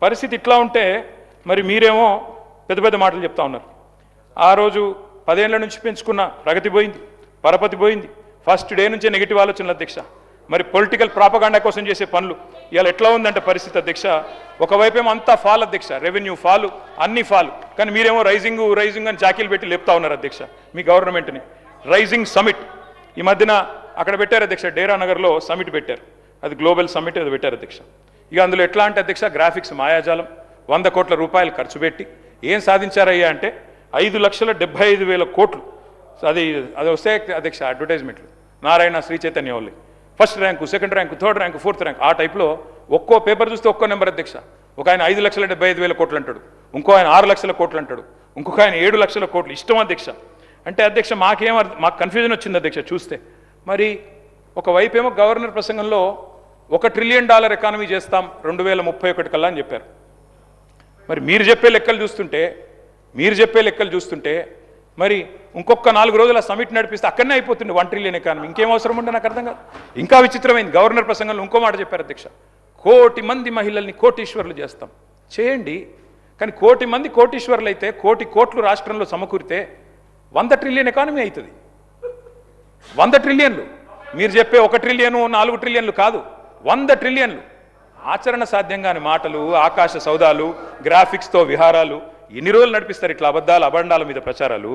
పరిస్థితి ఇట్లా ఉంటే మరి మీరేమో పెద్ద పెద్ద మాటలు చెప్తా ఉన్నారు. ఆ రోజు 10 ఏళ్ల నుంచి పెంచుకున్న ప్రగతి పోయింది, పరపతి పోయింది, ఫస్ట్ డే నుంచే నెగిటివ్ ఆలోచనలు అధ్యక్ష. మరి పొలిటికల్ ప్రాపగాండా కోసం చేసే పనులు ఇవాళ ఎట్లా ఉందంటే పరిస్థితి అధ్యక్ష. ఒకవైపేమో అంతా ఫాల్ అధ్యక్ష, రెవెన్యూ ఫాలు, అన్ని ఫాలు, కానీ మీరేమో రైజింగ్ అని చాకీలు పెట్టి లేపుతా ఉన్నారు అధ్యక్ష మీ గవర్నమెంట్ని. రైజింగ్ సమిట్ ఈ మధ్యన అక్కడ పెట్టారు అధ్యక్ష, డేరా నగర్లో సమిట్ పెట్టారు, అది గ్లోబల్ సమిట్ అది పెట్టారు అధ్యక్ష. ఇక అందులో ఎట్లా అంటే అధ్యక్ష గ్రాఫిక్స్ మాయాజాలం, 100 కోట్ల రూపాయలు ఖర్చు పెట్టి ఏం సాధించారయ్యా అంటే 5,75,000 కోట్లు. అది వస్తే అధ్యక్ష అడ్వర్టైజ్మెంట్లు నారాయణ శ్రీ చైతన్య వాళ్ళు first rank, second rank, third rank, fourth rank, ఆ టైప్లో ఒక్కో పేపర్ చూస్తే ఒక్కో నెంబర్ అధ్యక్ష. ఒక ఆయన 5,75,000 కోట్లు అంటాడు, ఇంకో ఆయన 6 లక్షల కోట్లు అంటాడు, ఇంకొక ఆయన 7 లక్షల కోట్లు. ఇష్టం అధ్యక్ష. అంటే అధ్యక్ష మాకు కన్ఫ్యూజన్ వచ్చింది అధ్యక్ష చూస్తే. మరి ఒకవైపేమో గవర్నర్ ప్రసంగంలో $1 ట్రిలియన్ ఎకానమీ చేస్తాం 2031 కల్లా అని చెప్పారు. మరి మీరు చెప్పే లెక్కలు చూస్తుంటే మరి ఇంకొక 4 రోజుల సమిట్ నడిపిస్తే అక్కడనే అయిపోతుంది 1 ట్రిలియన్ ఎకానమీ. ఇంకేం అవసరం ఉండే నాకు అర్థం కాదు. ఇంకా విచిత్రమైంది, గవర్నర్ ప్రసంగంలో ఇంకో మాట చెప్పారు అధ్యక్ష, 1 కోటి మంది మహిళల్ని కోటీశ్వర్లు చేస్తాం. చేయండి, కానీ 1 కోటి మంది కోటీశ్వర్లు అయితే 1 కోటి కోట్లు రాష్ట్రంలో సమకూరితే 100 ట్రిలియన్ ఎకానమీ అవుతుంది. 100 ట్రిలియన్లు మీరు చెప్పే 1 ట్రిలియన్ 4 ట్రిలియన్లు కాదు, 100 ట్రిలియన్లు. ఆచరణ సాధ్యంగాని మాటలు, ఆకాశ సౌదాలు, గ్రాఫిక్స్తో విహారాలు ఎన్ని రోజులు నడిపిస్తారు ఇట్లా అబద్ధాల మీద ప్రచారాలు?